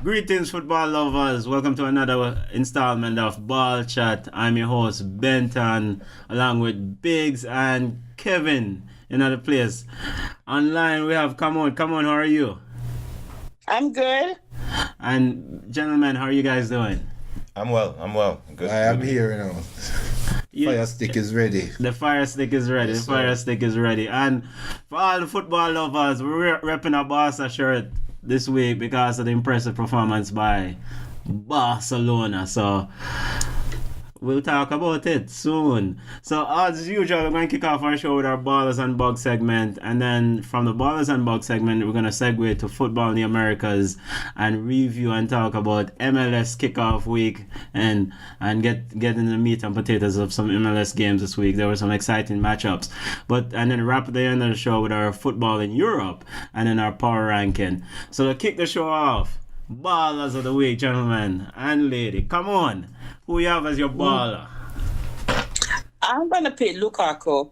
Greetings, football lovers. Welcome to another installment of Ball Chat. I'm your host, Benton, along with Biggs and Kevin in other place. Online, we have, come on, how are you? I'm good. And gentlemen, how are you guys doing? I'm well. Good. I am here, Fire stick is ready. The fire stick is ready. Yes, the fire sir. stick is ready. And for all the football lovers, we're repping a Barca shirt this week because of the impressive performance by Barcelona. So we'll talk about it soon. So as usual, we're going to kick off our show with our Ballers and Bugs segment. And then from the Ballers and Bugs segment, we're going to segue to football in the Americas and review and talk about MLS kickoff week and get in the meat and potatoes of some MLS games this week. There were some exciting matchups. And then wrap the end of the show with our football in Europe and then our power ranking. So to kick the show off, Ballers of the week, gentlemen and lady. Come on. Who you have as your baller? I'm gonna pick Lukaku.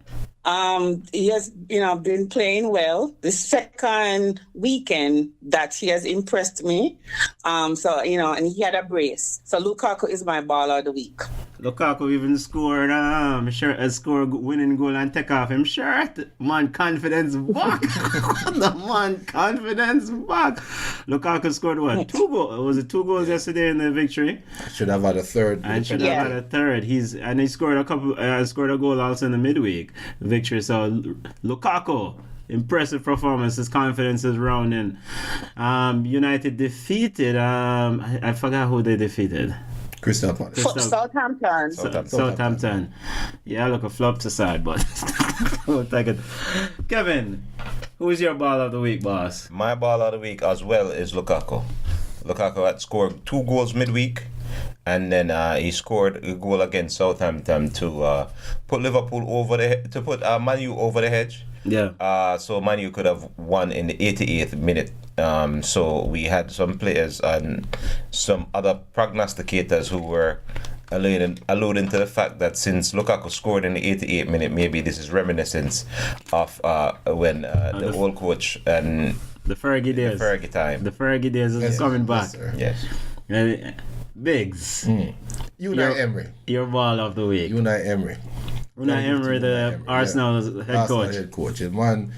He has, been playing well. The second weekend that he has impressed me. And he had a brace. So Lukaku is my baller of the week. Lukaku even scored scored winning goal and take off him shirt. Man, confidence back. The man, confidence back. Lukaku scored what? 2 goals. Was it 2 goals yesterday in the victory? Should have had a third. And should have had a third. He scored scored a goal also in the midweek victory. So Lukaku, impressive performance. His confidence is rounding. United defeated. I forgot who they defeated. Crystal Palace. Southampton. Yeah, look, a flop to side, but we'll take it. Kevin, who is your ball of the week, boss? My ball of the week as well is Lukaku. Lukaku had scored 2 goals midweek, and then he scored a goal against Southampton to put Liverpool put Man U over the hedge. Yeah. So Man U could have won in the 88th minute. So we had some players and some other prognosticators who were alluding to the fact that since Lukaku scored in the 88th minute, maybe this is reminiscence of when the old coach and the Fergie days. The Fergie time. The Fergie days is coming back. Yes. Biggs. Unai Emery. Your ball of the week. Unai Emery. Unai Emery, the Arsenal's head coach. Head coach. And man,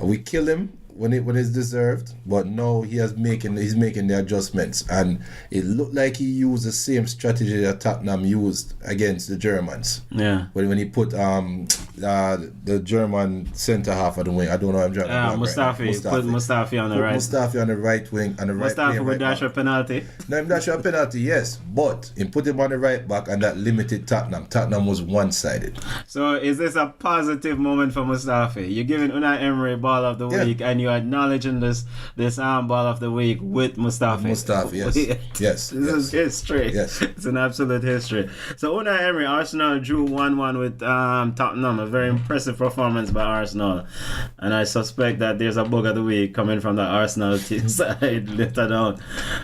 we kill him when it's deserved, but now he's making the adjustments, and it looked like he used the same strategy that Tottenham used against the Germans. Yeah. When he put the German centre half of the wing, I don't know. Mustafi. Put Mustafi on the right. Mustafi on the right wing and the right. Mustafi would dash a penalty. No, him dash a penalty, yes, but he put him on the right back, and that limited Tottenham. Tottenham was one-sided. So is this a positive moment for Mustafi? You're giving Unai Emery ball of the week, and you're acknowledging this ball of the week with Mustafi. Yes. This is history. Yes. It's an absolute history. So Unai Emery, Arsenal drew 1-1 with Tottenham. A very impressive performance by Arsenal. And I suspect that there's a bug of the week coming from the Arsenal team side later down.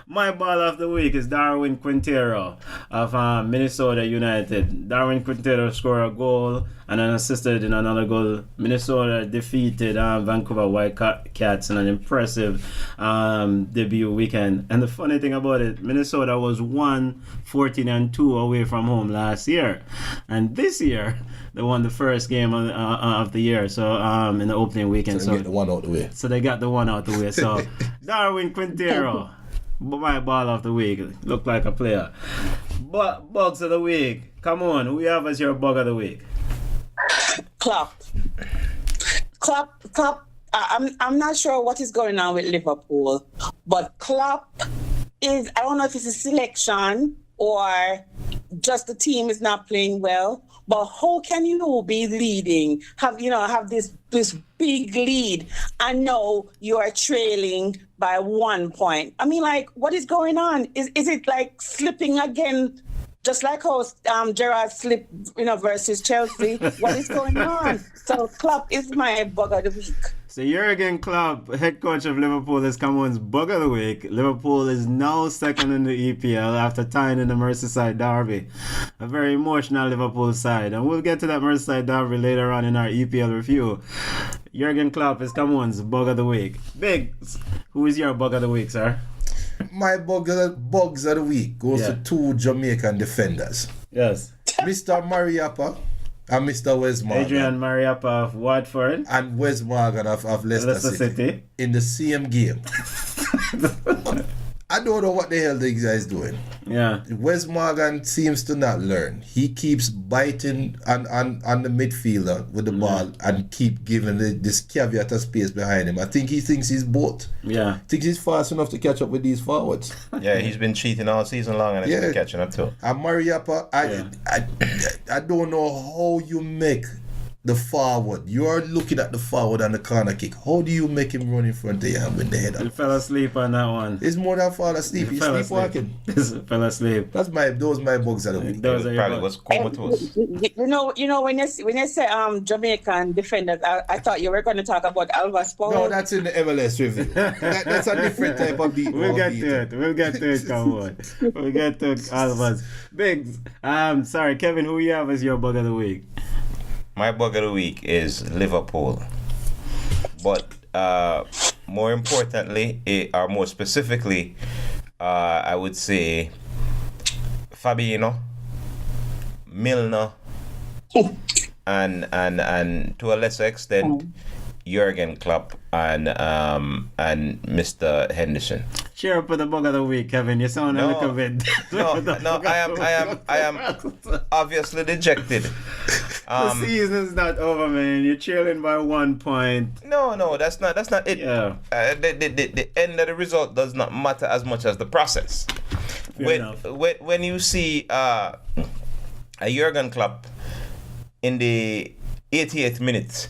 My ball of the week is Darwin Quintero of Minnesota United. Darwin Quintero scored a goal and then assisted in another goal. Minnesota defeated Vancouver Whitecaps in an impressive debut weekend. And the funny thing about it, Minnesota was 14-2 away from home last year. And this year, they won the first game of the year, so in the opening weekend. So they get the one out the way. So they got the one out the way. So Darwin Quintero, my ball of the week. Looked like a player. But bugs of the week. Come on, who you have as your bug of the week? Klopp. I'm not sure what is going on with Liverpool, but Klopp is, I don't know if it's a selection or just the team is not playing well, but how can you be leading, have this big lead, and know you are trailing by 1 point? I mean, like, what is going on? Is it like slipping again? Just like how Gerrard slipped, versus Chelsea. What is going on? So Klopp is my bug of the week. So Jurgen Klopp, head coach of Liverpool, is Cameroon's bug of the week. Liverpool is now second in the EPL after tying in the Merseyside derby. A very emotional Liverpool side. And we'll get to that Merseyside derby later on in our EPL review. Jurgen Klopp is Cameroon's bug of the week. Big, who is your bug of the week, sir? My bugs of the week goes to two Jamaican defenders. Yes. Mr. Mariappa and Mr. Wes Morgan. Adrian Mariappa of Watford. And Wes Morgan of Leicester City. In the same game. I don't know what the hell these guys doing. Yeah. Wes Morgan seems to not learn. He keeps biting on the midfielder with the ball and keep giving this caveat of space behind him. I think he thinks he's both. Yeah. Thinks he's fast enough to catch up with these forwards. Yeah, he's been cheating all season long and he's catching up too. And Mariappa, I don't know how you make the forward. You are looking at the forward and the corner kick. How do you make him run in front of you and win the header? He fell asleep on that one. It's more than fall asleep. He's sleepwalking. He fell asleep. Those my bugs of the week. Probably was comatose. You know when you say Jamaican defenders, I thought you were going to talk about Alvas Paul. No, that's in the MLS review. That's a different type of beat. We'll get to it. Come on. We'll get to Alvas. Biggs. Sorry, Kevin. Who you have as your bug of the week? My bug of the week is Liverpool. But more importantly, or more specifically, I would say Fabinho, Milner, and to a lesser extent, Jurgen Klopp and Mr. Henderson. Cheer up for the bug of the week, Kevin. You sound a little bit. I am obviously dejected. The season is not over, man. You're trailing by 1 point. No, that's not it. Yeah. The end of the result does not matter as much as the process. When you see a Jurgen Klopp in the 88th minute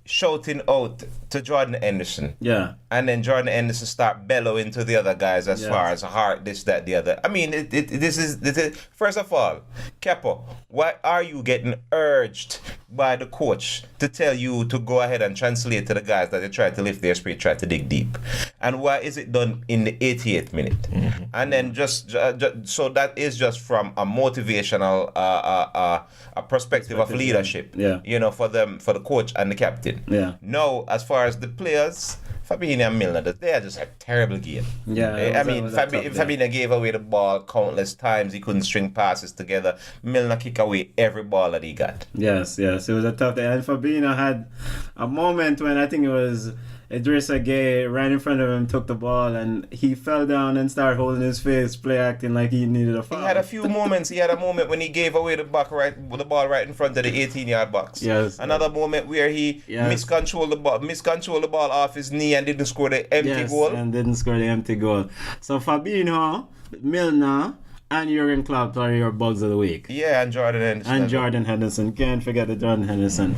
shouting out to Jordan Henderson. Yeah. And then Jordan Henderson start bellowing to the other guys as far as heart, this, that, the other. I mean, this is first of all, Kepo, why are you getting urged by the coach to tell you to go ahead and translate to the guys that they try to lift their spirit, try to dig deep? And why is it done in the 88th minute? Mm-hmm. And then just so that is just from a motivational a perspective of leadership. Yeah. You know, for the coach and the captain. Yeah. No, as far as the players, Fabinho and Milner, they are just a terrible game. Yeah. Fabinho gave away the ball countless times. He couldn't string passes together. Milner kicked away every ball that he got. Yes. It was a tough day. And Fabinho had a moment when I think it was Idrissa Gueye right in front of him, took the ball, and he fell down and started holding his face, play acting like he needed a foul. He had a few moments. He had a moment when he gave away the ball right in front of the 18-yard box. Yes. Another moment where he miscontrolled the ball off his knee and didn't score the empty goal. And didn't score the empty goal. So Fabinho, Milner, and Jurgen Klopp are your bugs of the week. Yeah, and Jordan Henderson. Can't forget the Jordan Henderson.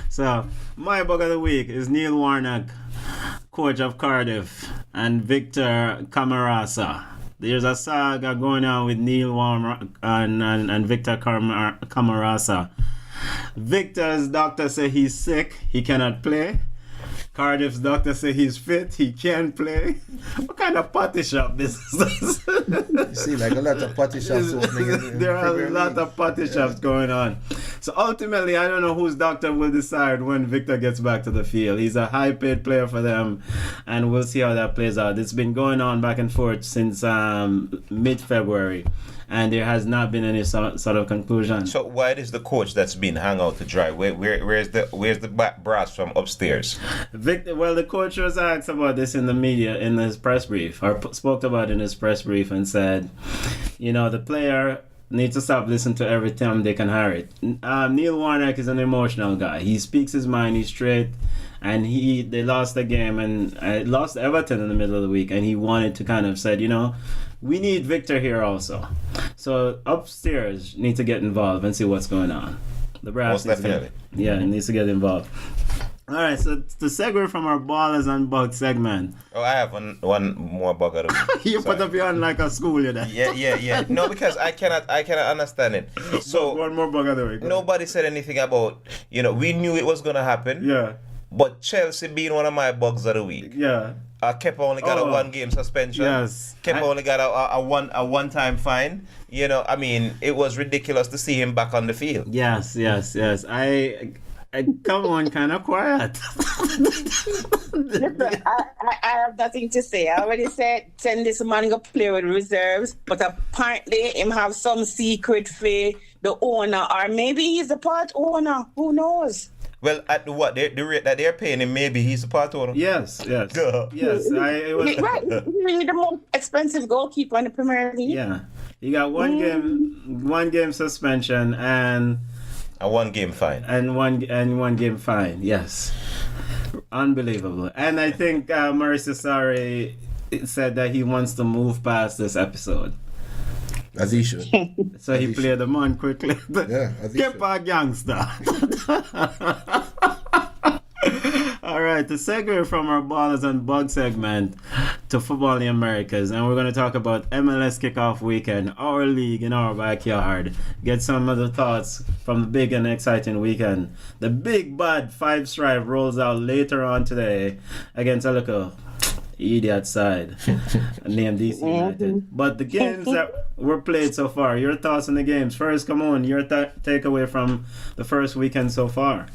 So my bug of the week is Neil Warnock, coach of Cardiff, and Victor Camarasa. There's a saga going on with Neil Warnock and Victor Camarasa. Victor's doctor say he's sick, he cannot play. Cardiff's doctor say he's fit, he can play. What kind of potty shop this is? You see, like a lot of potty shops opening. There are a lot of potty shops going on. So ultimately, I don't know whose doctor will decide when Victor gets back to the field. He's a high-paid player for them, and we'll see how that plays out. It's been going on back and forth since mid-February, and there has not been any sort of conclusion. So why is the coach that's been hung out to dry? Where's the brass from upstairs? Victor, well, the coach was asked about this in the media in his press brief, or spoke about it in his press brief, and said, the player needs to stop listening to every time they can hear it. Neil Warnock is an emotional guy. He speaks his mind, he's straight, and they lost the game and lost Everton in the middle of the week, and he wanted to kind of said, we need Victor here also. So upstairs need to get involved and see what's going on. The brass Most definitely. It needs to get involved. All right, so to segue from our ballers and bugs segment. Oh, I have one more bug out of You put up your hand like a school, Yeah. No, because I cannot understand it. So one more bug out of the week. Nobody said anything about, we knew it was gonna happen. Yeah. But Chelsea being one of my bugs of the week. Yeah. Kepa only got a 1-game suspension. Yes. Kepa only got a one-time fine. It was ridiculous to see him back on the field. Yes. Come on, kind of quiet. Listen, I have nothing to say. I already said send this man go play with reserves, but apparently him have some secret for the owner, or maybe he's a part owner. Who knows? Well, at the rate that they're paying him, maybe he's a part owner. Yes. Yes. It was, Right, he's the most expensive goalkeeper in the Premier League. yeah. He got one game suspension and A 1-game fine. one game fine. Yes. Unbelievable. And I think Mauricio Sarri said that he wants to move past this episode. As he should. So he played the man quickly. Yeah, as he Get should. back, youngster. All right, to segue from our Ballers and Bug segment to football in the Americas, and we're going to talk about MLS kickoff weekend, our league in our backyard. Get some of the thoughts from the big and exciting weekend. The big bad 5 stripe rolls out later on today against a little idiot side named DC United. But the games that were played so far, your thoughts on the games. First, come on, your takeaway from the first weekend so far.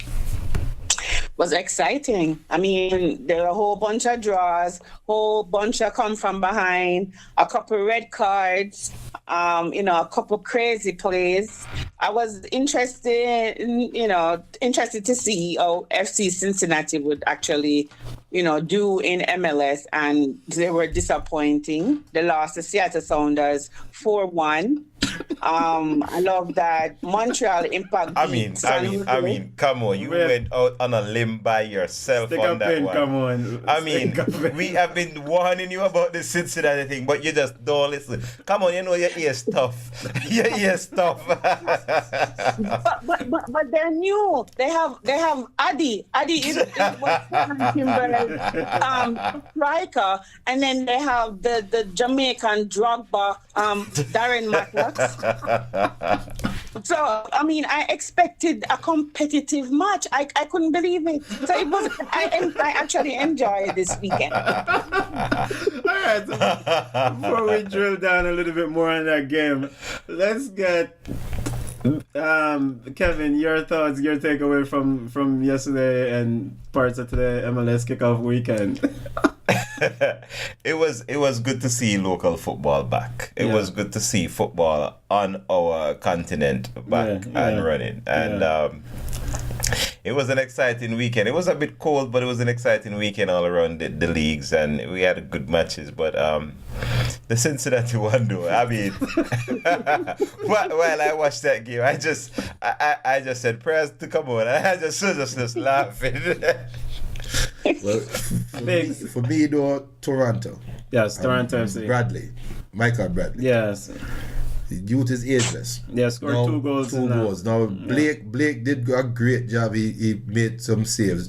Was exciting. I mean, there were a whole bunch of draws, whole bunch of come from behind, a couple red cards, a couple crazy plays. I was interested to see how FC Cincinnati would actually, do in MLS, and they were disappointing. They lost to Seattle Sounders 4-1. I love that Montreal Impact. I mean, come on, you went out on a limb by yourself Stick on up that in, one. come on. I mean, we have been warning you about the Cincinnati thing, but you just don't listen. Come on, your ear's tough. Your ear's tough. but they're new. They have Adi. Adi is striker, and then they have the Jamaican Drogba, Darren Matlock. So, I mean, I expected a competitive match. I couldn't believe it. So it was. I actually enjoyed this weekend. All right, so before we drill down a little bit more on that game, let's get Kevin, your thoughts, your takeaway from yesterday and parts of today MLS kickoff weekend. It was good to see local football back. It was good to see football on our continent back and running. And it was an exciting weekend. It was a bit cold, but it was an exciting weekend all around the leagues, and we had good matches. But the Cincinnati one, though, I mean, while I watched that game, I just said prayers to come on, and I just laughing. Well, for me though, Toronto. Yes, Toronto FC. Michael Bradley. Yes. The youth is ageless. Yeah, scored 2 goals. Now Blake did a great job. He made some saves.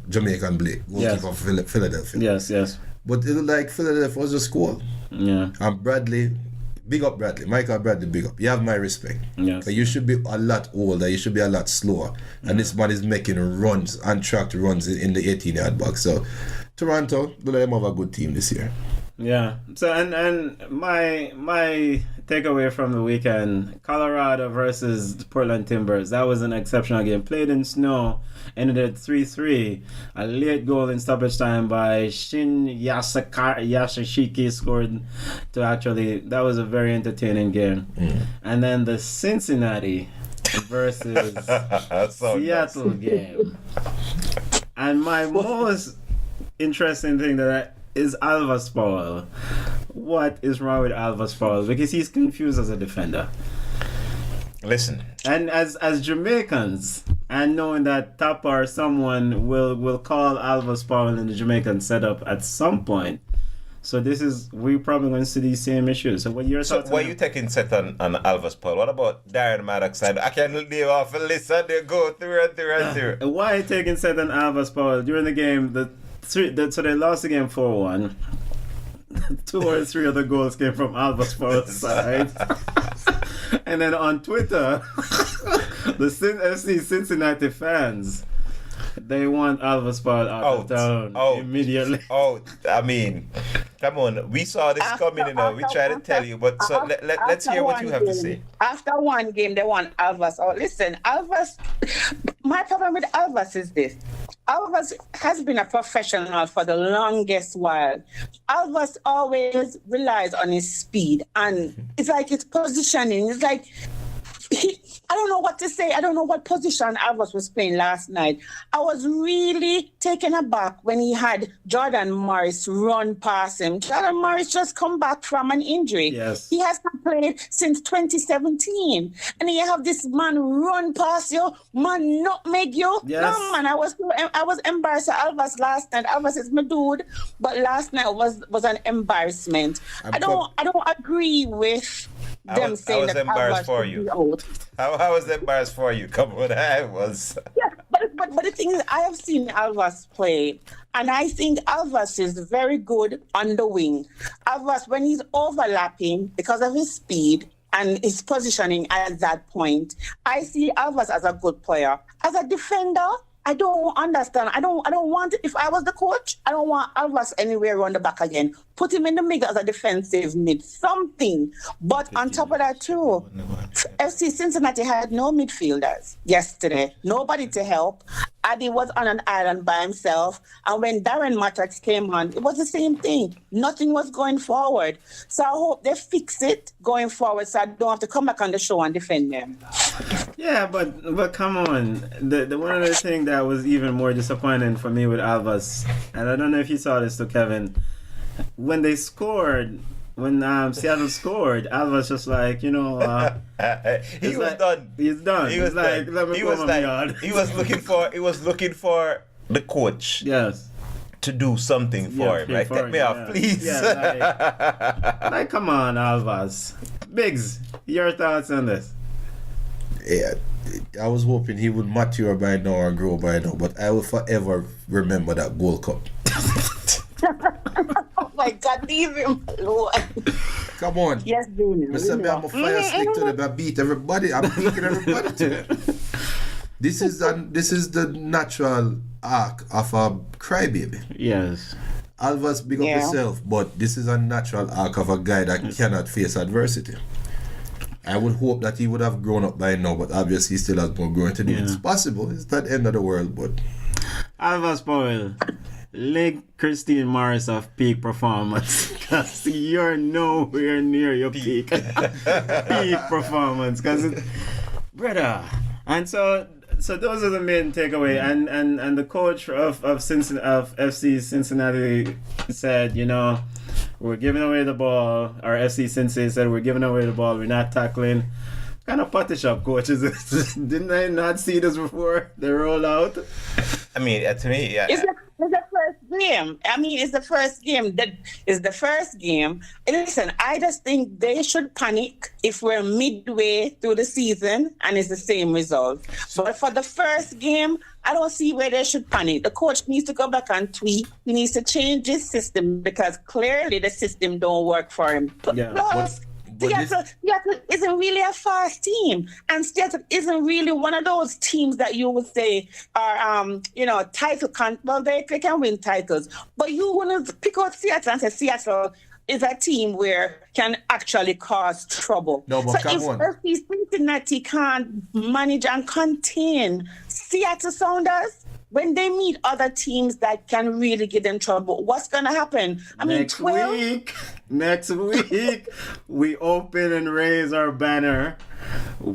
Jamaican Blake, goalkeeper for Philadelphia. Yes. But it looked like Philadelphia was a score. Yeah. And Bradley, big up Bradley. Michael Bradley, big up. You have my respect. Yes. But you should be a lot older. You should be a lot slower. And this man is making runs, untracked runs in the 18-yard box. So Toronto, look like them have a good team this year. Yeah. So and my takeaway from the weekend, Colorado versus Portland Timbers. That was an exceptional game. Played in snow, ended at 3-3. A late goal in stoppage time by Shin Yashishiki scored to actually. That was a very entertaining game. And then the Cincinnati versus Seattle game. And my most interesting thing is Alvas Powell. What is wrong with Alvas Powell? Because he's confused as a defender. Listen. And as Jamaicans, and knowing that Tapa or someone will call Alvas Powell in the Jamaican setup at some point. So we're probably going to see these same issues. So what you're why you taking set on Alvas Powell? What about Darren Maddox? I can leave off a list and they go through and through. Why are you taking set on Alvas Powell during the game? So they lost the game 4-1. 2 or 3 of the goals came from Alvas Powell's side. And then on Twitter, the FC Cincinnati fans, they want Alves Paul out of town immediately. I mean, come on. We saw this coming, We try to tell you, but so let's hear what you have to say. After one game, they want Alves. Oh, listen, Alves. My problem with Alves is this. Alves has been a professional for the longest while. Alves always relies on his speed, and it's like his positioning. It's like I don't know what to say. I don't know what position Alves was playing last night. I was really taken aback when he had Jordan Morris run past him. Jordan Morris just come back from an injury. Yes. He has not played since 2017. And you have this man run past you, man nutmeg you. Yes. No, man, I was embarrassed at Alves last night. Alves is my dude, but last night was an embarrassment. I don't agree with them saying that embarrassed for you. I was embarrassed for you. Come on, I was. Yeah, but the thing is, I have seen Alves play, and I think Alves is very good on the wing. Alves, when he's overlapping because of his speed and his positioning at that point, I see Alves as a good player. As a defender, I don't understand. I don't want it. If I was the coach, I don't want Alves anywhere around the back again. Put him in the middle as a defensive mid, something. But on top of that too, FC Cincinnati had no midfielders yesterday. Nobody to help. Adi was on an island by himself. And when Darren Matrix came on, it was the same thing. Nothing was going forward. So I hope they fix it going forward so I don't have to come back on the show and defend them. Yeah, but come on. The one other thing that was even more disappointing for me with Alves, and I don't know if you saw this too, Kevin, when they scored, when Seattle scored, Alves just like, he was done. He's done. He was like, done. let me go on my yard. He was looking for the coach. Yes. To do something for him. Like, take me off, please. Yeah, like, come on, Alves. Biggs, your thoughts on this? Yeah, I was hoping he would mature by now and grow by now, but I will forever remember that Gold Cup. Oh my God, leave him alone. Come on. Yes, Junior. I'm a fire stick to them. I beat everybody. I'm beating everybody to them. This is the natural arc of a crybaby. Yes. Alves, big up yourself, but this is a natural arc of a guy that cannot face adversity. I would hope that he would have grown up by now, but obviously he still has more growing to do. It's possible. It's not the end of the world, but... Alves Powell, link Christine Morris of peak performance, because you're nowhere near your peak. Peak performance, because brother. And so those are the main takeaway. And the coach of FC Cincinnati said, we're giving away the ball. Our FC Cincinnati said we're giving away the ball. We're not tackling. Kind of putty shop coaches. Didn't I not see this before? They roll out. I mean, to me, yeah. It's the first game. I mean, it's the first game. That is the first game. And listen, I just think they should panic if we're midway through the season and it's the same result. But for the first game, I don't see where they should panic. The coach needs to go back and tweak. He needs to change his system because clearly the system don't work for him. Plus, Seattle isn't really a fast team, and Seattle isn't really one of those teams that you would say are, well, they can win titles, but you want to pick out Seattle and say Seattle is a team where can actually cause trouble. No, but so if Cincinnati can't manage and contain Seattle Sounders, when they meet other teams that can really give them trouble, what's going to happen? Next week, we open and raise our banner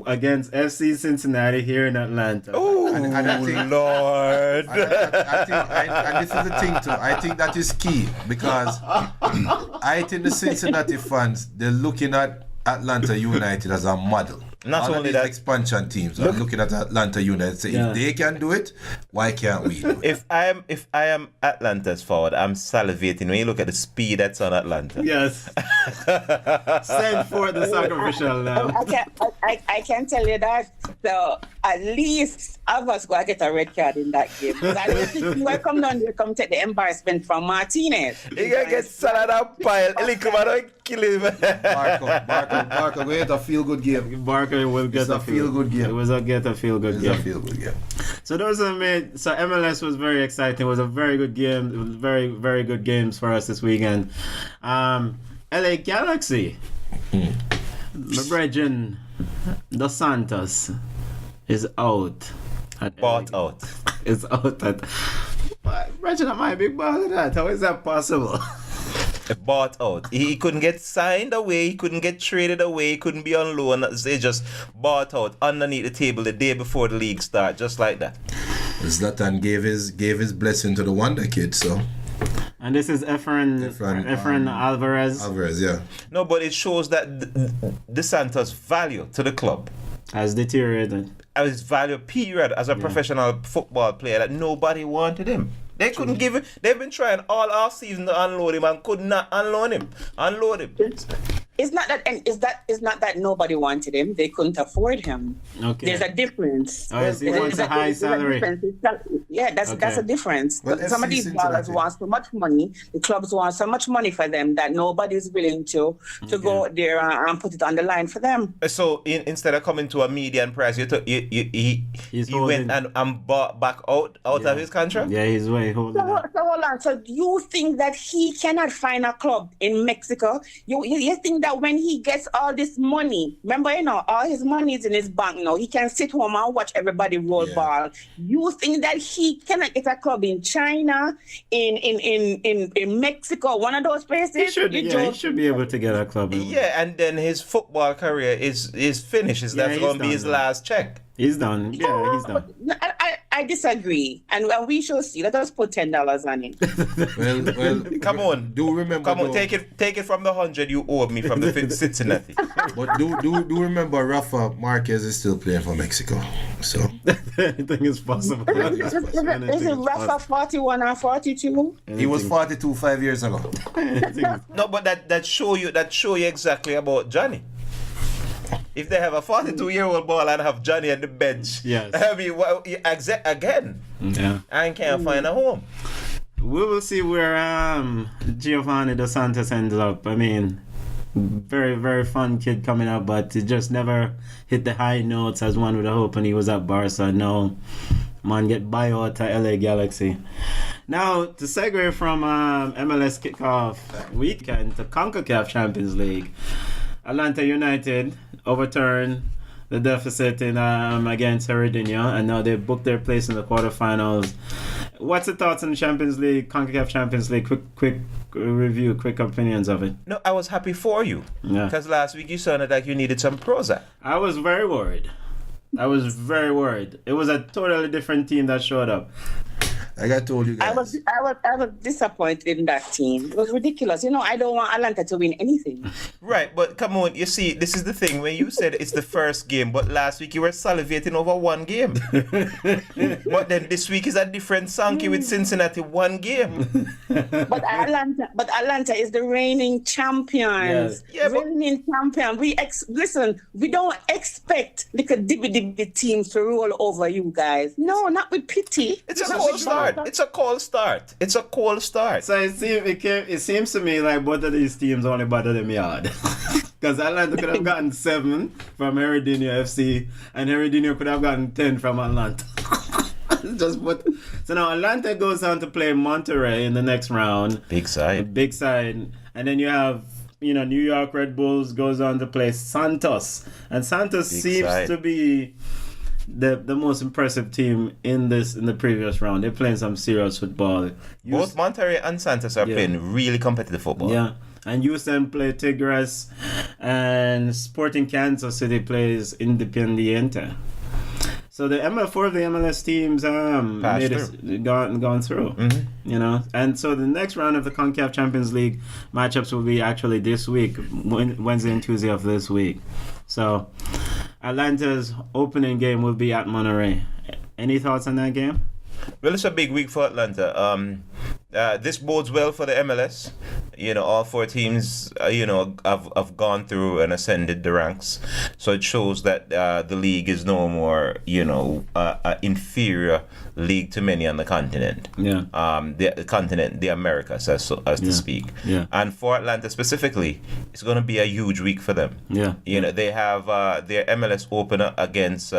against FC Cincinnati here in Atlanta. Oh, and I think, Lord. And this is the thing too. I think that is key because I think the Cincinnati fans, they're looking at Atlanta United as a model. Not only that, expansion teams are looking at Atlanta United say if they can do it, why can't we do it? If I am Atlanta's forward, I'm salivating when you look at the speed that's on Atlanta. Yes. Send for the sacrificial lamb. I can tell you that. So at least of us going to get a red card in that game. Because I don't think you will come down here, come take the embarrassment from Martinez. He gonna get salad and pile. Lick him and don't kill him. Barker, we had a feel-good game. Barker will get a feel-good game. It was a feel-good game. It's a feel-good game. So those are made. So MLS was very exciting. It was a very good game. It was very, very good games for us this weekend. LA Galaxy. My brethren, Dos Santos is out. Bought out. It's out. Brethren, am I a big ball of that? How is that possible? Bought out. He couldn't get signed away. He couldn't get traded away. He couldn't be on loan. They just bought out underneath the table the day before the league start, just like that. Zlatan gave his blessing to the Wonder Kid, so. And this is Efren Alvarez. Alvarez, yeah. No, but it shows that the Santos' value to the club Has deteriorated. his value period as a professional football player that nobody wanted him. They couldn't give him. They've been trying all off season to unload him and could not unload him. It's not that nobody wanted him. They couldn't afford him. Okay. There's a difference. Oh, yes, he wants a high salary. That's a difference. Well, Some of FC these ballers Cincinnati. want so much money. The clubs want so much money for them that nobody's willing to go out there and put it on the line for them. So instead of coming to a median price, he went and bought back out of his contract. Yeah, he's way holding So hold on. So you think that he cannot find a club in Mexico? You think that when he gets all this money, remember, all his money is in his bank now. He can sit home and watch everybody roll ball. You think that he cannot get a club in China, in Mexico, one of those places? He should be able to get a club. Yeah, and then his football career is finished. That's going to be his last check. He's done. Yeah, he's done. I disagree, and we shall see. Let us put $10 on it. Well, Come on. Do remember? Come on, take it from the 100 you owed me from the Cincinnati. But do remember, Rafa Marquez is still playing for Mexico. So Anything is possible. Is it Rafa 41 or 42? he was 42 5 years ago. No, but that show you exactly about Johnny. If they have a 42-year-old ball and have Johnny at the bench, Yes. I mean, again, Yeah. I can't find a home. We will see where Giovanni Dos Santos ends up. I mean, very, very fun kid coming up, but he just never hit the high notes as one would hope when he was at Barca. No, man, get buyout to LA Galaxy. Now, to segue from MLS kickoff weekend to CONCACAF Champions League, Atlanta United overturned the deficit in against Heredinia, and now they booked their place in the quarterfinals. What's the thoughts on the Champions League, CONCACAF Champions League? Quick review, quick opinions of it. No, I was happy for you. Yeah. Because last week you sounded like you needed some Prozac. I was very worried. It was a totally different team that showed up. Like I told you guys. I was disappointed in that team. It was ridiculous. I don't want Atlanta to win anything. Right, but come on, you see, this is the thing. When you said it's the first game, but last week you were salivating over one game. But then this week is a different Sankey with Cincinnati, one game. But Atlanta is the reigning champions. Yes. Yeah, but- Reigning champion. Listen, we don't expect the dibby teams to roll over you guys. No, not with pity. It's a cold start. It's a cold start. So it seems to me like both of these teams only bother them yard. Because Atlanta could have gotten 7 from Heredinia FC, and Heredinia could have gotten 10 from Atlanta. So now Atlanta goes on to play Monterrey in the next round. Big side. And then you have New York Red Bulls goes on to play Santos, and Santos seems to be the most impressive team in the previous round. They're playing some serious football. Both Monterrey and Santos are playing really competitive football. Yeah. And Houston play Tigres, and Sporting Kansas City plays Independiente. So the 4 of the MLS teams gone through. Mm-hmm. And so the next round of the CONCACAF Champions League matchups will be actually this week, Wednesday and Tuesday of this week. So Atlanta's opening game will be at Monterrey. Any thoughts on that game? Well, it's a big week for Atlanta. This bodes well for the MLS. all four teams, have gone through and ascended the ranks. So it shows that the league is no more, an inferior league to many on the continent. Yeah. The continent, the Americas, as to speak. Yeah. And for Atlanta specifically, it's going to be a huge week for them. Yeah. They have their MLS opener against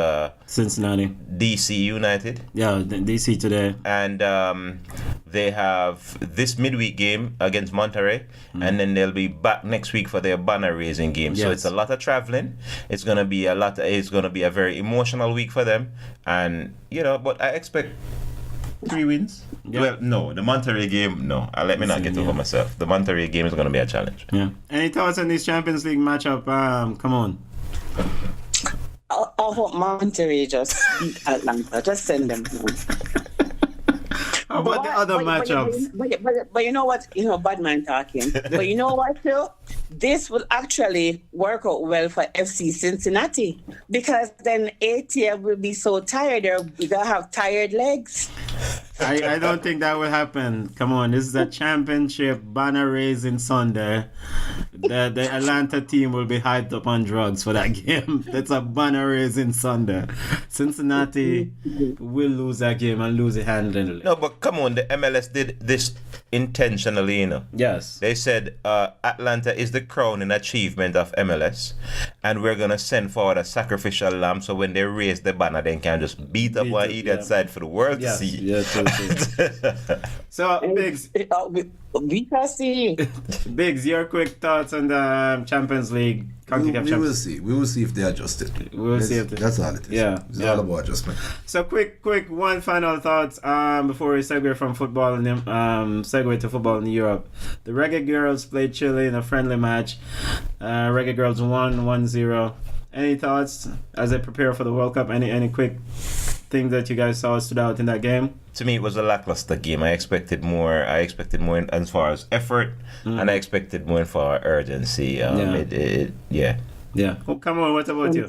Cincinnati. DC United. Yeah, DC today. And they have this midweek game against Monterrey, and then they'll be back next week for their banner raising game. So it's a lot of traveling. It's gonna be a very emotional week for them, and but I expect 3 wins. Yeah. Well, no, the Monterrey game, no. Let me not get over myself. The Monterrey game is gonna be a challenge. Yeah. Any thoughts on this Champions League matchup? Come on. I hope Monterrey just beat Atlanta. Just send them home. How about the other matchups? But you know what? Bad man talking. But you know what, Phil? This will actually work out well for FC Cincinnati, because then ATM will be so tired. They'll have tired legs. I don't think that will happen. Come on, this is a championship banner raising Sunday. The Atlanta team will be hyped up on drugs for that game. That's a banner raising Sunday. Cincinnati will lose that game and lose it handily. No, but come on, the MLS did this intentionally, Yes. They said Atlanta is the crowning achievement of MLS, and we're gonna send forward a sacrificial lamb, so when they raise the banner, they can just beat up one idiot side for the world to see. Yeah, true. So, Biggs. We can see. Biggs, your quick thoughts on the Champions League. We will see. We will see if they adjust it. That's all it is. Yeah. It's all about adjustment. So quick, one final thoughts before we segue from football and segue to football in Europe. The Reggae Girls played Chile in a friendly match. Reggae Girls won 1-0. Any thoughts as they prepare for the World Cup? Any quick things that you guys saw stood out in that game? To me, it was a lackluster game. I expected more as far as effort, and I expected more for urgency. Yeah. Oh, come on. What about you?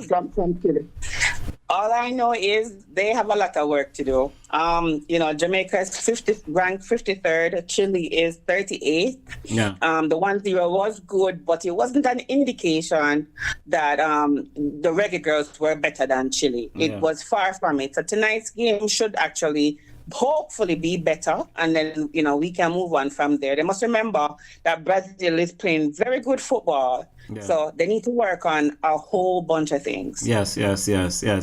All I know is they have a lot of work to do. Jamaica is ranked 53rd. Chile is 38th. Yeah. The 1-0 was good, but it wasn't an indication that the Reggae Girls were better than Chile. It was far from it. So tonight's game should actually hopefully be better, and then we can move on from there. They must remember that Brazil is playing very good football, so they need to work on a whole bunch of things. Yes.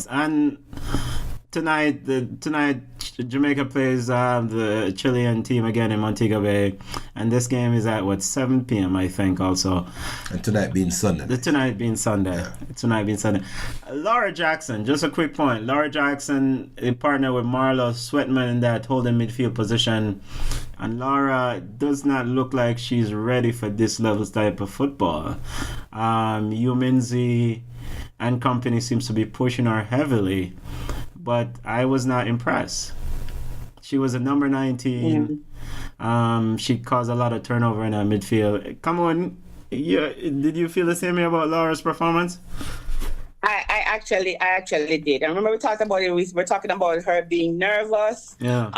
And tonight Jamaica plays the Chilean team again in Montego Bay, and this game is at 7 p.m. I think also. And tonight being Sunday. Laura Jackson, just a quick point. Laura Jackson partnered with Marlo Sweatman in that holding midfield position, and Laura does not look like she's ready for this level type of football. Uminzi and company seems to be pushing her heavily, but I was not impressed. She was a number 19. She caused a lot of turnover in her midfield. Come on, did you feel the same way about Laura's performance? I actually did. I remember we talked about it. We were talking about her being nervous. Yeah.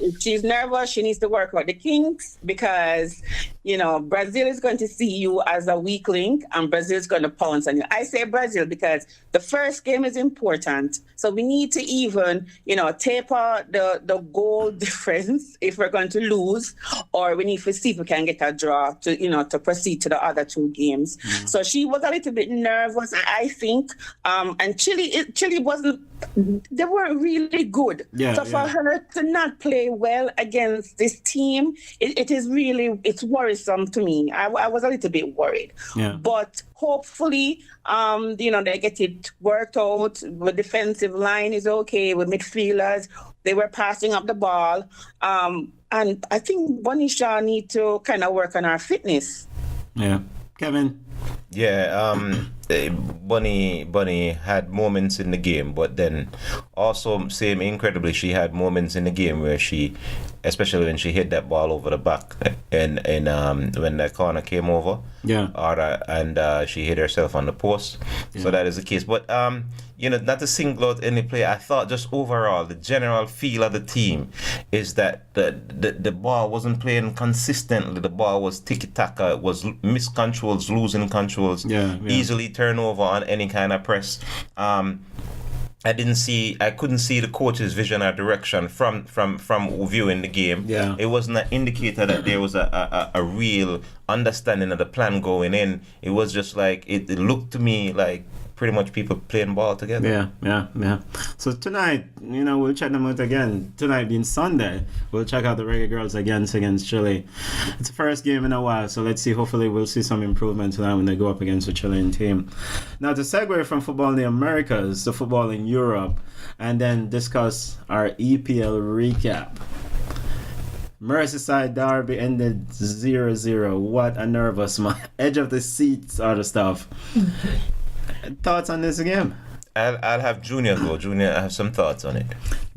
If she's nervous, she needs to work out the kinks, because Brazil is going to see you as a weak link, and Brazil is going to pounce on you. I say Brazil because the first game is important, so we need to even taper the goal difference if we're going to lose, or we need to see if we can get a draw to proceed to the other 2 games. So she was a little bit nervous, I think. And Chile wasn't, they weren't really good. So for her to not play well against this team, it's worrisome to me. I was a little bit worried. But hopefully, they get it worked out. The defensive line is okay with midfielders. They were passing up the ball. And I think Bonisha need to kind of work on our fitness. Yeah. Kevin? Yeah, Bunny had moments in the game, but then also same incredibly, she had moments in the game where she, especially when she hit that ball over the back, and when the corner came over, and she hit herself on the post. So that is the case. But not to single out any player, I thought just overall the general feel of the team is that the ball wasn't playing consistently. The ball was tiki-taka, it was miscontrols, losing controls, easily turnover on any kind of press. I couldn't see the coach's vision or direction from viewing the game. Yeah. It wasn't an indicator that there was a real understanding of the plan going in. It was just like it looked to me like pretty much people playing ball together. Yeah. So tonight, we'll check them out again. Tonight being Sunday, we'll check out the Reggae Girls against Chile. It's the first game in a while, so let's see. Hopefully we'll see some improvement tonight when they go up against the Chilean team. Now, to segue from football in the Americas to football in Europe, and then discuss our EPL recap. Merseyside derby ended 0-0. What a nervous edge of the seat sort of stuff. Thoughts on this game? I'll have Junior go. Junior, I have some thoughts on it.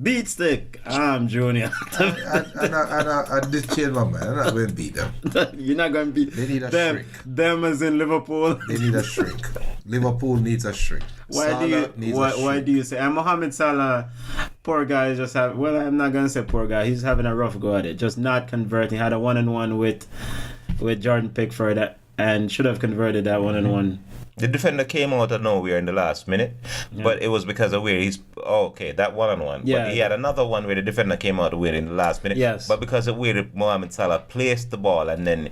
Beat stick. I'm Junior. I did change my mind. I'm not going to beat them. You're not going to beat They need a them. shrink. Them as in Liverpool. They need a shrink. Liverpool needs a shrink. Why do you say? And Mohamed Salah, poor guy, just have. Well, I'm not going to say poor guy. He's having a rough go at it. Just not converting. Had a 1-on-1 with Jordan Pickford and should have converted that 1-on-1. The defender came out of nowhere in the last minute, but it was because of where he's that 1-on-1. Yeah. But he had another one where the defender came out of where in the last minute. Yes. But because of where Mohamed Salah placed the ball, and then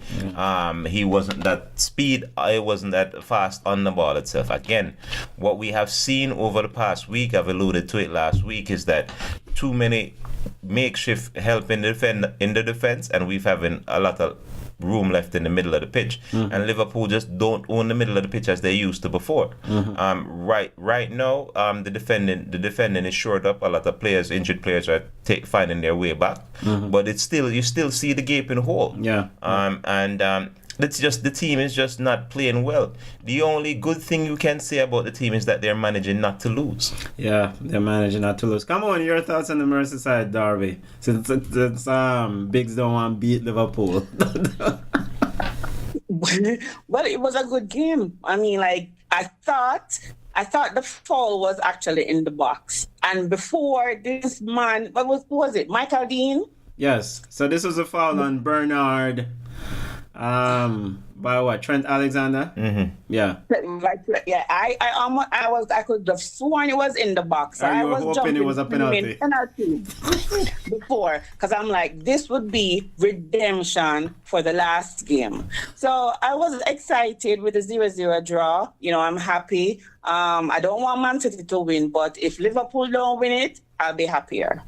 he wasn't that speed, it wasn't that fast on the ball itself. Again, what we have seen over the past week, I've alluded to it last week, is that too many makeshift help in the defense, and we've having a lot of room left in the middle of the pitch, and Liverpool just don't own the middle of the pitch as they used to before. Right now, the defending is short up. A lot of injured players are finding their way back, but you still see the gaping hole. It's just the team is just not playing well. The only good thing you can say about the team is that they're managing not to lose. Yeah, they're managing not to lose. Come on, your thoughts on the Merseyside derby? Since Bigs don't want to beat Liverpool. Well, it was a good game. I mean, I thought the foul was actually in the box. And before this man, who was it? Michael Dean? Yes. So this was a foul on Bernard. By what? Trent Alexander? Yeah. Yeah, I could have sworn it was in the box. I was hoping jumping it was a penalty. Before, because I'm like, this would be redemption for the last game. So I was excited with the 0-0 draw. I'm happy. I don't want Man City to win, but if Liverpool don't win it, I'll be happier.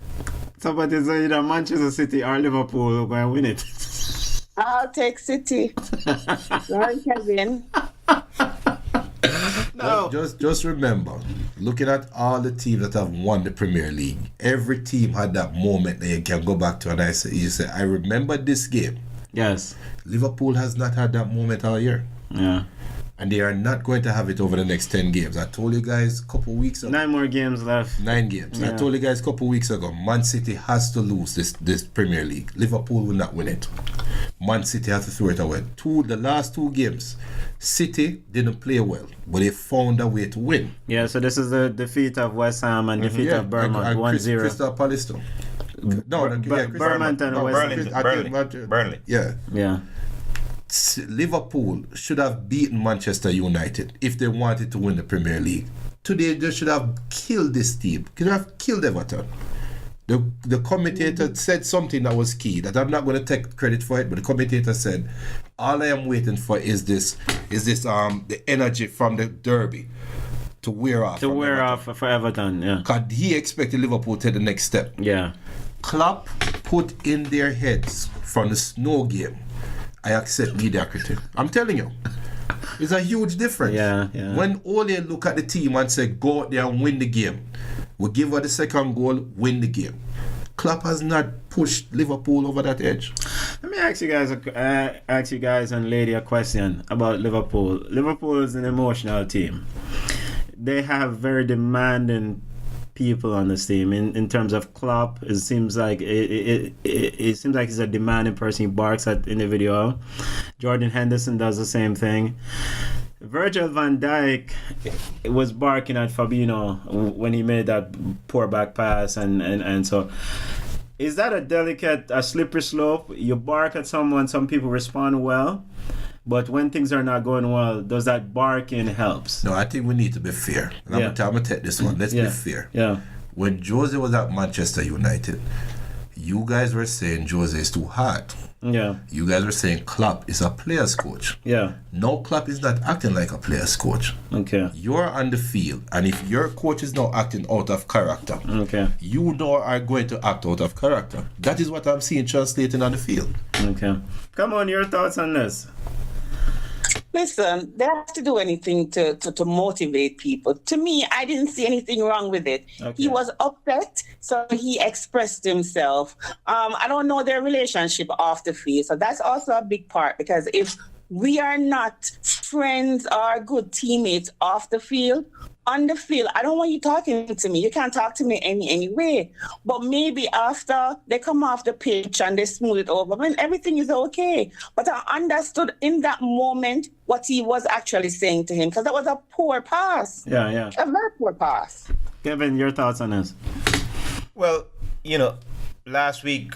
So, but it's either Manchester City or Liverpool who are going to win it. I'll take City. Sorry, Kevin. No. Just remember, looking at all the teams that have won the Premier League, every team had that moment that you can go back to and you say, I remember this game. Yes. Liverpool has not had that moment all year. Yeah. And they are not going to have it over the next 10 games. I told you guys a couple weeks ago. 9 more games left. 9 games. Yeah. I told you guys a couple weeks ago, Man City has to lose this Premier League. Liverpool will not win it. Man City has to throw it away. The last 2 games, City didn't play well, but they found a way to win. Yeah, so this is the defeat of West Ham and defeat of Bournemouth, 1-0. Crystal Palace. Burnley. Yeah. Liverpool should have beaten Manchester United if they wanted to win the Premier League. Today they should have killed this team. Could have killed Everton. The commentator said something that was key that I'm not going to take credit for it, but the commentator said, all I am waiting for is the energy from the derby to wear off. For Everton, yeah. Because he expected Liverpool to take the next step. Yeah. Klopp put in their heads from the snow game, I accept mediocrity. I'm telling you. It's a huge difference. Yeah. When Ole look at the team and say, go out there and win the game. We give her the second goal, win the game. Klopp has not pushed Liverpool over that edge. Let me ask you guys and lady a question about Liverpool. Liverpool is an emotional team. They have very demanding people on this team. In terms of Klopp, it seems like it seems like he's a demanding person. He barks at individual. Jordan Henderson does the same thing. Virgil van Dijk was barking at Fabinho when he made that poor back pass, and so is that a slippery slope? You bark at someone, some people respond well, but when things are not going well, does that barking helps? No, I think we need to be fair. And I'm gonna take this one. Let's be fair. Yeah. When Jose was at Manchester United, you guys were saying Jose is too hard. Yeah. You guys were saying Klopp is a player's coach. Yeah. No, Klopp is not acting like a player's coach. Okay. You're on the field, and if your coach is now acting out of character, you now are going to act out of character. That is what I'm seeing translating on the field. Okay. Come on, your thoughts on this? Listen, they have to do anything to motivate people. To me, I didn't see anything wrong with it. Okay. He was upset, so he expressed himself. I don't know their relationship off the field, so that's also a big part, because if we are not friends or good teammates off the field, on the field, I don't want you talking to me. You can't talk to me any way. But maybe after they come off the pitch and they smooth it over, when everything is okay. But I understood in that moment what he was actually saying to him, because that was a poor pass. Yeah. A very poor pass. Kevin, your thoughts on this? Well, last week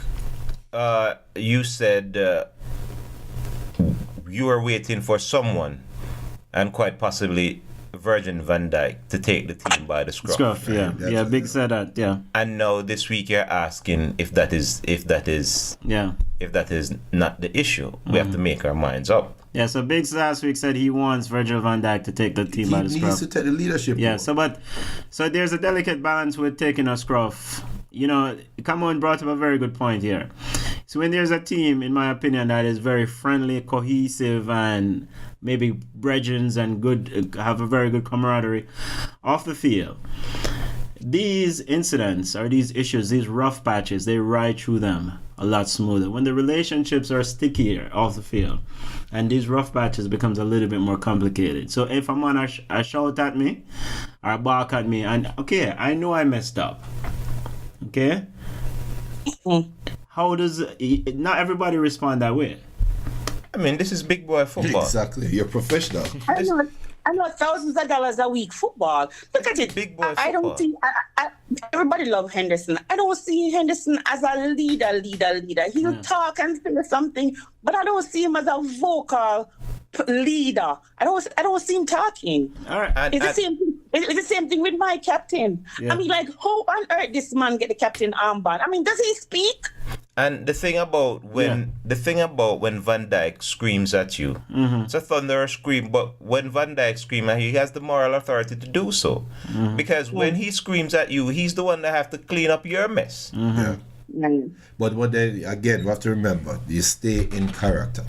you said you were waiting for someone, and quite possibly Virgin van Dijk, to take the team by the scruff. Yeah, Big said that, yeah. And now this week you're asking if that is not the issue. We have to make our minds up. Yeah, so Biggs last week said he wants Virgil van Dijk to take the team by the scruff. He needs to take the leadership. Yeah, so there's a delicate balance with taking a scruff. Cameron brought up a very good point here. So when there's a team, in my opinion, that is very friendly, cohesive, and maybe brethren and good, have a very good camaraderie off the field, these incidents or these issues, these rough patches, they ride through them a lot smoother. When the relationships are stickier off the field, and these rough patches becomes a little bit more complicated. So if I'm on a shout at me or bark at me, and okay, I know I messed up. Okay? How does not everybody respond that way? I mean, this is big boy football. Exactly. You're professional. I know thousands of dollars a week football. Look at it. Big boy I don't see. Everybody love Henderson. I don't see Henderson as a leader. He'll talk and say something, but I don't see him as a vocal leader. I don't see him talking. All right. It's the same thing with my captain. Yeah. I mean, like, how on earth this man get the captain armband? I mean, does he speak? And the thing about when Van Dijk screams at you, it's a thunderous scream. But when Van Dijk screams at you, he has the moral authority to do so, because when he screams at you, he's the one that have to clean up your mess. Yeah. But what they, again, we have to remember, you stay in character.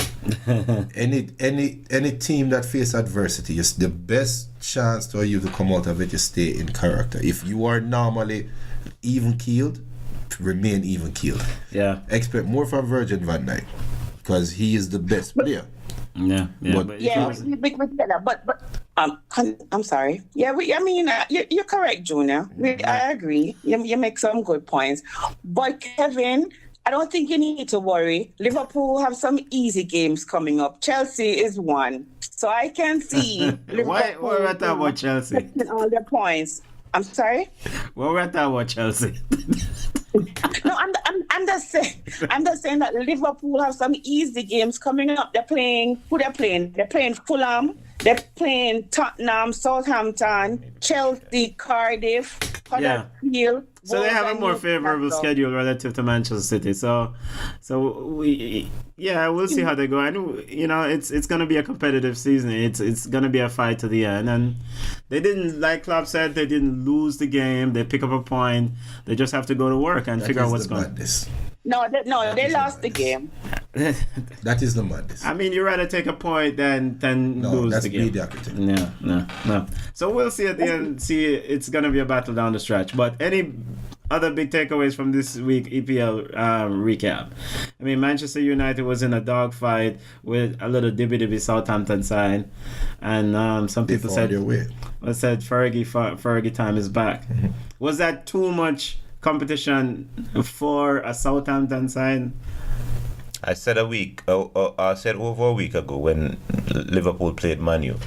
any team that face adversity, is the best chance for you to come out of it is stay in character. If you are normally even keeled, remain even keeled. Yeah. Expect more from Virgil van Dijk, because he is the best player. Yeah. But I'm sorry. Yeah, you're correct, Junior. I agree. You make some good points. But Kevin, I don't think you need to worry. Liverpool have some easy games coming up. Chelsea is one, so I can see. Why we're at that about Chelsea? All their points. I'm sorry. We're at that about Chelsea. No, I'm just saying that Liverpool have some easy games coming up. They're playing Fulham, they're playing Tottenham, Southampton, Chelsea, Cardiff, Huddersfield. So they have a more favorable schedule relative to Manchester City. So we'll see how they go. And it's going to be a competitive season. It's going to be a fight to the end. And they didn't, like Klopp said, they didn't lose the game. They pick up a point. They just have to go to work and figure out what's going on. No, they lost the game. That is the madness. I mean, you'd rather take a point than lose the game. Mediocrity. No. So we'll see at the end. See, it's going to be a battle down the stretch. But any other big takeaways from this week EPL recap. I mean, Manchester United was in a dogfight with a little dibby Southampton side, and some people said Fergie time is back. Was that too much competition for a Southampton side? I said over a week ago when Liverpool played Man U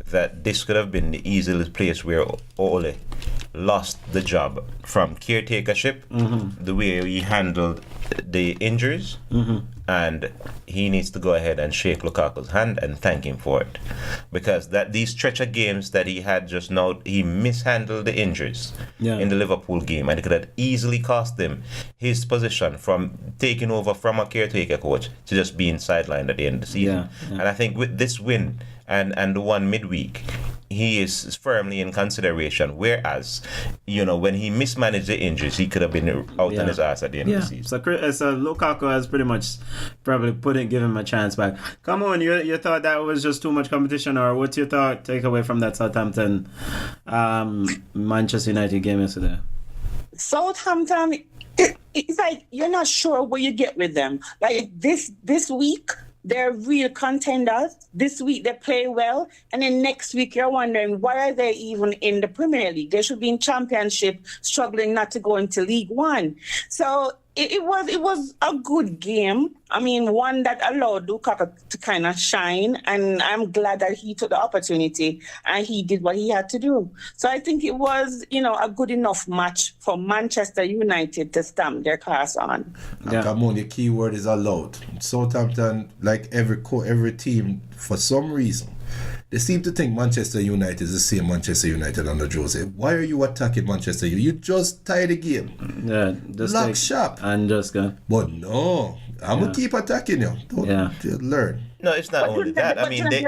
that this could have been the easiest place where Ole lost the job from caretakership, the way he handled the injuries, and he needs to go ahead and shake Lukaku's hand and thank him for it, because these stretch of games that he had just now, he mishandled the injuries in the Liverpool game, and it could have easily cost him his position from taking over from a caretaker coach to just being sidelined at the end of the season. And I think with this win and the one midweek, he is firmly in consideration. Whereas, when he mismanaged the injuries, he could have been out on his ass at the end of the season. So Lukaku has pretty much probably give him a chance back. Come on, you thought that was just too much competition, or what's your takeaway from that Southampton Manchester United game yesterday? Southampton, it's like you're not sure what you get with them. Like this week, they're real contenders. This week they play well, and then next week you're wondering why are they even in the Premier League? They should be in Championship, struggling not to go into League One. So it was a good game. I mean, one that allowed Lukaku to kind of shine, and I'm glad that he took the opportunity and he did what he had to do. So I think it was, a good enough match for Manchester United to stamp their class on. Come on, the key word is allowed. Southampton, like every team, for some reason, they seem to think Manchester United is the same Manchester United under Jose. Why are you attacking Manchester United? You just tie the game. Yeah, just lock shop. And just go. But no, I'm going to keep attacking you. Don't learn. No, it's not only that. I mean, they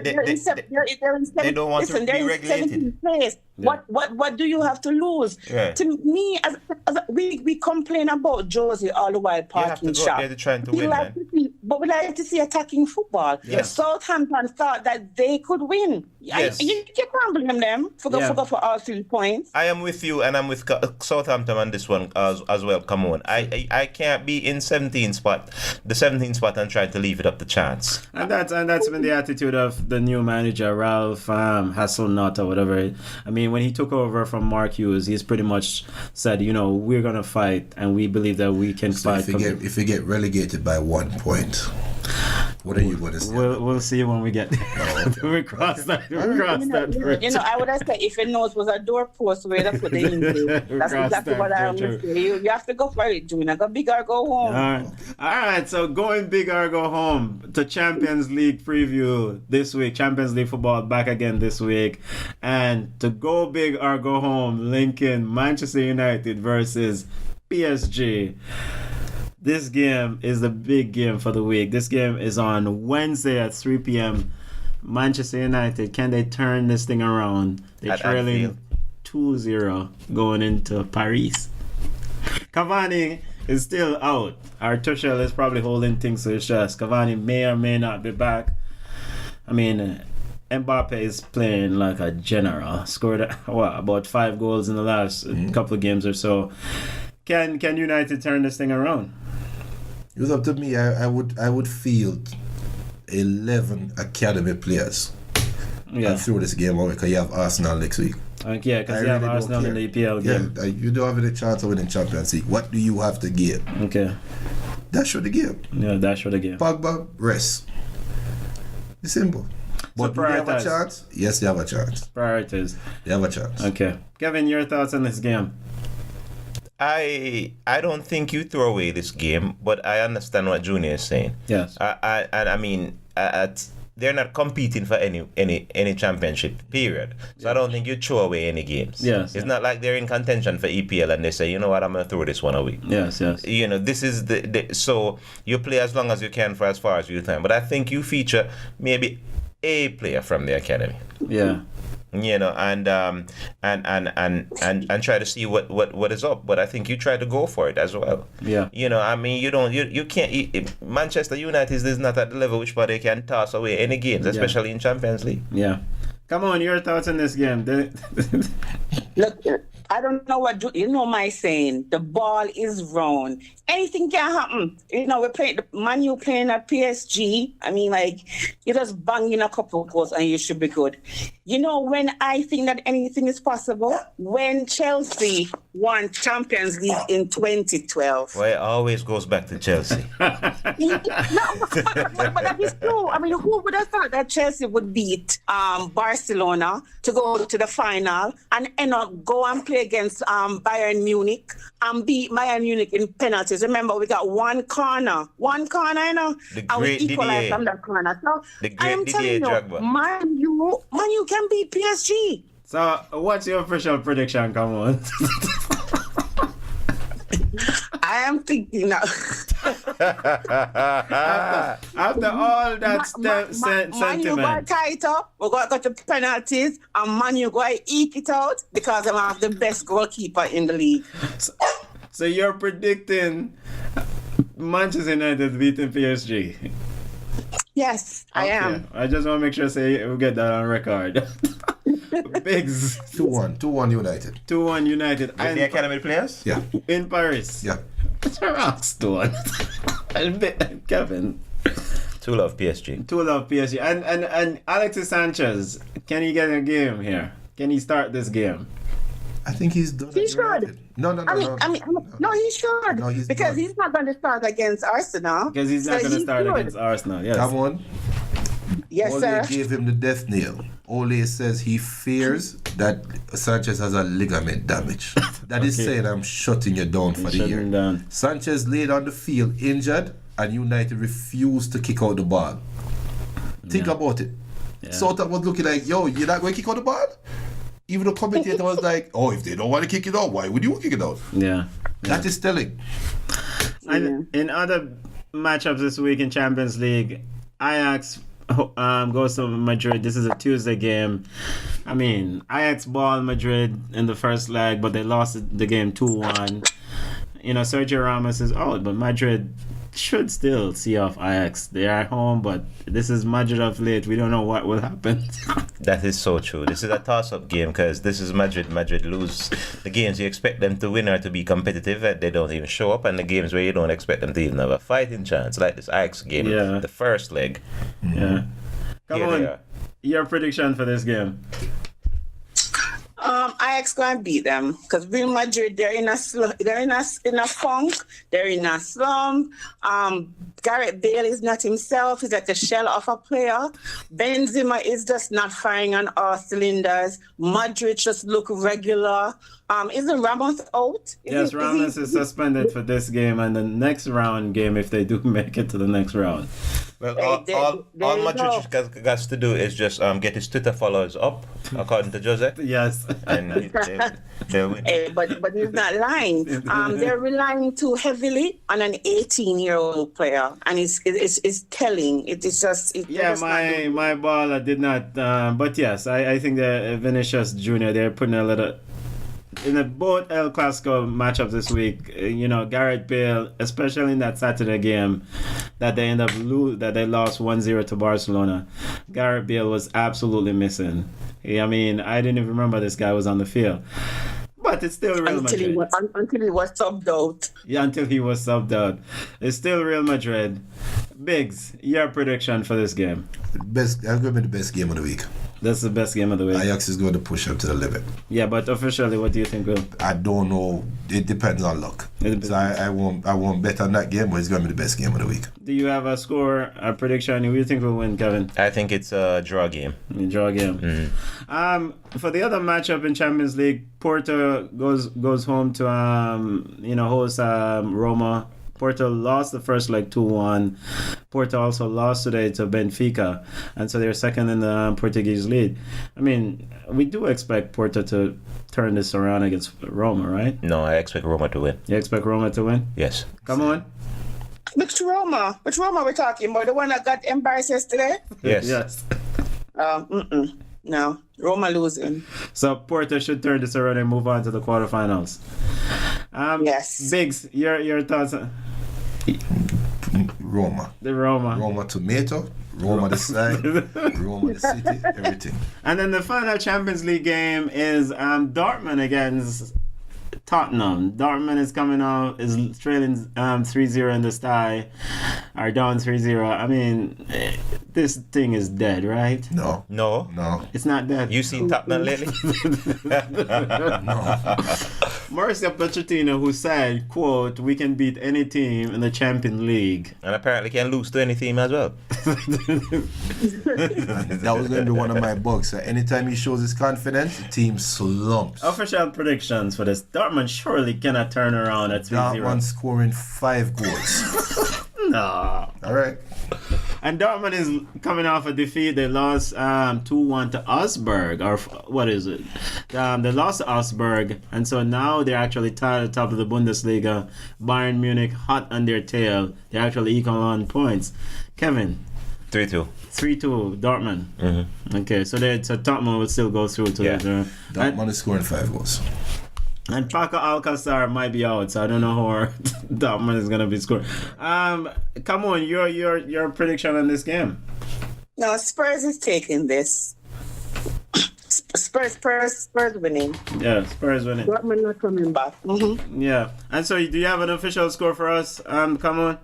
don't want to be regulated. What do you have to lose? Yeah. To me, as we complain about Jose all the while parking shop. You have to go there trying to win, man. But we like to see attacking football. Yes. Southampton thought that they could win. Yes. You can't blame them for all 3 points. I am with you, and I'm with Southampton on this one as well. Come on, I can't be in the 17th spot, and try to leave it up to chance. And that's been the attitude of the new manager, Ralph Hasselnut or whatever. I mean, when he took over from Mark Hughes, he's pretty much said, we're gonna fight, and we believe that we can fight. If you get relegated by 1 point, what are you going to say? We'll see when we get there. We cross that bridge. I would have said if your nose was a doorpost, where to put the injury. That's exactly what I would say. You have to go for it, Junior. Go big or go home. All right, so going big or go home to Champions League preview this week. Champions League football back again this week. And to go big or go home, linking Manchester United versus PSG. This game is the big game for the week. This game is on Wednesday at 3 p.m. Manchester United, can they turn this thing around? They're trailing 2-0 going into Paris. Cavani is still out. Our Tuchel is probably holding things to his chest. Cavani may or may not be back. I mean, Mbappe is playing like a general. Scored about 5 goals in the last couple of games or so. Can United turn this thing around? It was up to me. I would field 11 academy players and throw this game away because you have Arsenal next week. Yeah, because you have Arsenal in the EPL game. Yeah, you don't have any chance of winning Champions League. What do you have to give? Okay. Dash for the game. Yeah, dash for the game. Pogba, rest. It's simple. But do you have a chance? Yes, you have a chance. Priorities. You have a chance. Okay. Kevin, your thoughts on this game? I don't think you throw away this game, but I understand what Junior is saying. Yes. I mean, they're not competing for any championship period, so I don't think you throw away any games. Yes. It's not like they're in contention for EPL and they say, you know what, I'm gonna throw this one away. Yes. This is the so you play as long as you can for as far as you can. But I think you feature maybe a player from the academy. Yeah. And try to see what is up. But I think you try to go for it as well. Yeah. I mean, you can't. Manchester United is not at the level which they can toss away any games, especially in Champions League. Yeah. Come on, your thoughts on this game? Look, I don't know you know my saying. The ball is round. Anything can happen. You know, we're playing the Man U playing at PSG. I mean, like, you just bang in a couple of goals and you should be good. You know, when I think that anything is possible, when Chelsea won Champions League in 2012. Well, it always goes back to Chelsea. No, but that is true. I mean, who would have thought that Chelsea would beat Barcelona to go to the final and end up go and play against Bayern Munich and beat Bayern Munich in penalties? Remember, we got one corner, you know, and we equalized from that corner. So I am telling you, Man U can beat PSG. So, what's your official prediction? Come on. I am thinking now. After all that sentiment. Man U got tight up. We got to penalties, and Man U got to eke it out because they have the best goalkeeper in the league. So you're predicting Manchester United beating PSG? Yes, I am. I just want to make sure we get that on record. Bigs. 2-1 United. 2-1 United. And the academy players? Yeah. In Paris. Yeah. Stone. Kevin. 2-love PSG. 2-love PSG. And Alexis Sanchez, can he get a game here? Can he start this game? I think he's done. He should. No, he should. No, he's because done. he's not going to start against Arsenal. Because he's not going to start against Arsenal. Yes. Come on. Yes, Ole sir. gave him the death nail. Ole says he fears that Sanchez has a ligament damage. That is saying I'm shutting you down for the year. Down. Sanchez laid on the field injured, and United refused to kick out the ball. Think about it. Yeah. Sota was looking like, yo, you're not going to kick out the ball? Even the commentator was like, oh, if they don't want to kick it out, why would you kick it out? Yeah. That is telling. And in other matchups this week in Champions League, Ajax goes to Madrid. This is a Tuesday game. I mean, Ajax balled Madrid in the first leg, but they lost the game 2-1. You know, Sergio Ramos is out, but Madrid should still see off Ajax. They are at home, but this is Madrid of late. We don't know what will happen. That is so true. This is a toss-up game because this is Madrid. Madrid lose the games you expect them to win or to be competitive, and they don't even show up. And the games where you don't expect them to even have a fighting chance, like this Ajax game, the first leg. Yeah. Come on. Your prediction for this game? Ajax going to beat them because Real Madrid, they're in a funk, they're in a slump. Gareth Bale is not himself. He's like a shell of a player. Benzema is just not firing on all cylinders. Madrid just look regular. Isn't Ramos out? Yes, Ramos is suspended for this game and the next round game if they do make it to the next round. Well, all Madrid has to do is just get his Twitter followers up, according to Jose. Yes. And they'll win. But he's not lying. They're relying too heavily on an 18-year-old player, and it's telling. It is just. My baller did not. But yes, I think that Vinicius Jr. They're putting a little. In both El Clasico matchups this week, Gareth Bale, especially in that Saturday game that they lost 1-0 to Barcelona, Gareth Bale was absolutely missing. I mean, I didn't even remember this guy was on the field. But it's still Real Madrid. Until he was subbed out. Yeah, until he was subbed out. It's still Real Madrid. Biggs, your prediction for this game? That's going to be the best game of the week. That's the best game of the week. Ajax is going to push up to the limit. Yeah, but officially, what do you think, Will? I don't know. It depends on luck. So I won't bet on that game, but it's going to be the best game of the week. Do you have a score, a prediction? Who do you think will win, Kevin? I think it's a draw game. Draw game. Mm-hmm. For the other matchup in Champions League, Porto goes home to host Roma. Porto lost the first leg 2-1. Porto also lost today to Benfica, and so they're second in the Portuguese league. I mean, we do expect Porto to turn this around against Roma, right? No, I expect Roma to win. You expect Roma to win? Yes. Come on. Which Roma we're talking about? The one that got embarrassed yesterday? Yes. Yes. No, Roma losing. So Porto should turn this around and move on to the quarterfinals. Yes. Biggs, your thoughts? Roma. The Roma. Roma tomato, Roma the side, Roma the city, everything. And then the final Champions League game is Dortmund against Tottenham. Dortmund is coming out, is trailing 3-0 in the sky, are down 3-0. I mean, this thing is dead, right? No. It's not dead. You seen Tottenham lately? Mauricio Pochettino, who said, quote, "We can beat any team in the Champions League." And apparently can lose to any team as well. That was going to be one of my bugs. So anytime he shows his confidence, the team slumps. Official predictions for this. Dortmund surely cannot turn around at 3-0. Dortmund scoring 5 goals. No. All right. And Dortmund is coming off a defeat. They lost 2-1 to Augsburg, or what is it? They lost to Augsburg, and so now they're actually tied at the top of the Bundesliga. Bayern Munich hot on their tail. They're actually equal on points. Kevin. 3-2. 3-2 Dortmund. Mm-hmm. Okay, so Tottenham will still go through to the Dortmund is scoring 5 goals. And Paco Alcázar might be out, so I don't know how Dortmund is gonna be scoring. Come on, your prediction on this game. No, Spurs is taking this. Spurs winning. Yeah, Spurs winning. Dortmund not coming back. Mm-hmm. Yeah, and so do you have an official score for us? Come on.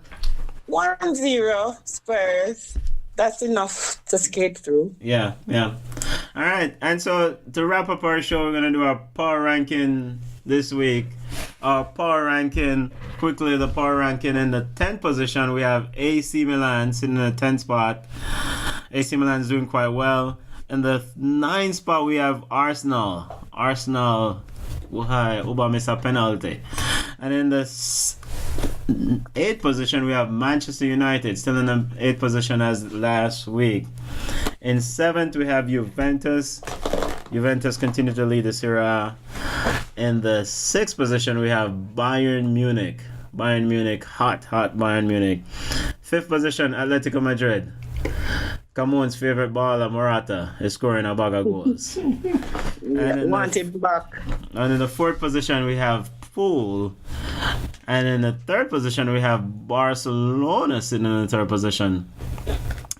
1-0 Spurs. That's enough to skate through. Yeah. All right, and so to wrap up our show, we're gonna do our power ranking this week. Our power ranking, quickly, the power ranking in the 10th position, we have AC Milan sitting in the 10th spot. AC Milan is doing quite well. In the 9th spot, we have Arsenal. Uba miss a penalty. And in the 8th position, we have Manchester United, still in the 8th position as last week. In 7th, we have Juventus. Juventus continue to lead the Serie A. In the 6th position, we have Bayern Munich. Hot Bayern Munich. 5th position, Atletico Madrid. Camon's favorite baller, Morata, is scoring a bag of goals. Want him back. And in the 4th position, we have Pool. And in the 3rd position, we have Barcelona sitting in the 3rd position.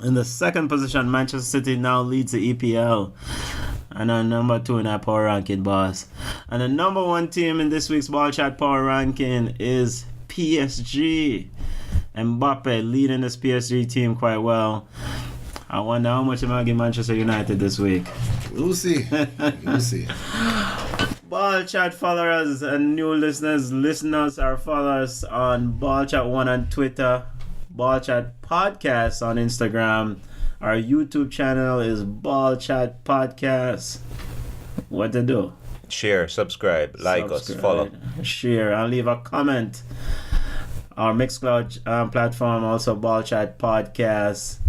In the 2nd position, Manchester City now leads the EPL. And on number 2 in that power ranking, boss. And the number 1 team in this week's Ball Chat power ranking is PSG. Mbappe leading this PSG team quite well. I wonder how much am I give Manchester United this week. We'll see. Ball Chat followers and new listeners are followers on Ball Chat 1 on Twitter, Ball Chat Podcast on Instagram. Our YouTube channel is Ball Chat Podcast. What to do? Share, subscribe, us, follow. Share, and leave a comment. Our Mixcloud platform, also Ball Chat Podcast.